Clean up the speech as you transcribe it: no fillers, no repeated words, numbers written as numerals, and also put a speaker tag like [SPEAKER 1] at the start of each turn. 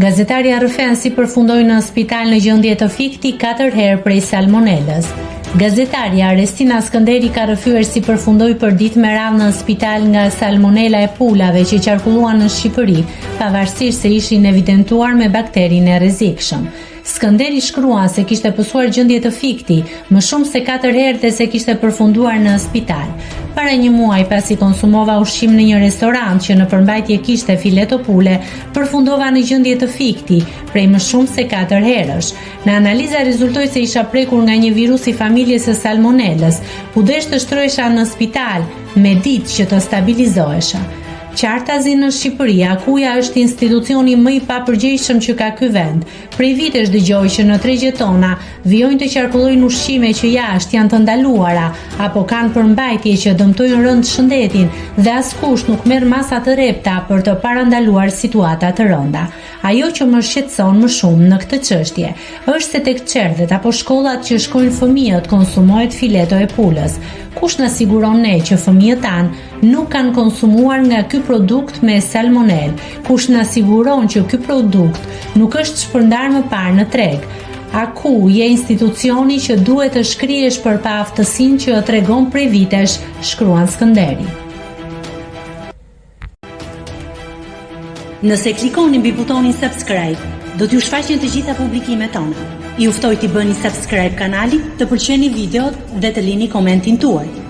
[SPEAKER 1] Gazetarja rrëfen si përfundoi në spital në gjendje të fikti 4 herë prej salmonelës. Gazetarja Arestina Skënderi ka rrëfyer si përfundoi për ditë me radhë në spital nga salmonela e pulave që qarkulluan në Shqipëri, pavarësisht se ishin evidentuar me bakterin e rrezikshëm. Skënderi shkruan se kishte pësuar gjendje të fikti më shumë se 4 herë dhe se kishte përfunduar në spital. Para një muaj pasi konsumova ushqim në një restorant që në përmbajtje kishte fileto pule, përfundova në gjendje të fikti prej më shumë se 4 herësh. Në analiza rezultoi se isha prekur nga një virus i familjes së salmonelës, u desh të shtrohesha në spital me ditë që të stabilizohesha. Qartazi në Shqipëri, Akuja është institucioni më i papërgjegjshëm që ka ky vend. Prej vitesh dëgjoj që në tregjet tona vijojnë të qarkullojnë ushqime që jashtë janë të ndaluara apo kanë përmbajtje që dëmtojnë rënd shëndetin dhe askush nuk merr masa të rrepta për të parandaluar situata të rënda. Ajo që më shqetëson më shumë në këtë çështje është se tek çerdhet apo shkollat që shkojnë fëmijët konsumohet fileto e pulës. Kush na siguron ne që fëmijët tanë nuk kanë konsumuar nga ky produkt me salmonel? Kush na siguron që ky produkt nuk është shpërndar më parë në treg? A ku je institucioni që duhet të shkrihesh për pa aftësinë që tregon prej vitesh, shkruan Skënderi.
[SPEAKER 2] Nëse klikoni mbi butonin subscribe, do t'ju shfaqen të gjitha publikimet tona. Ju ftoj t'i bëni subscribe kanalit, të pëlqeni videot dhe të lini komentin tuaj.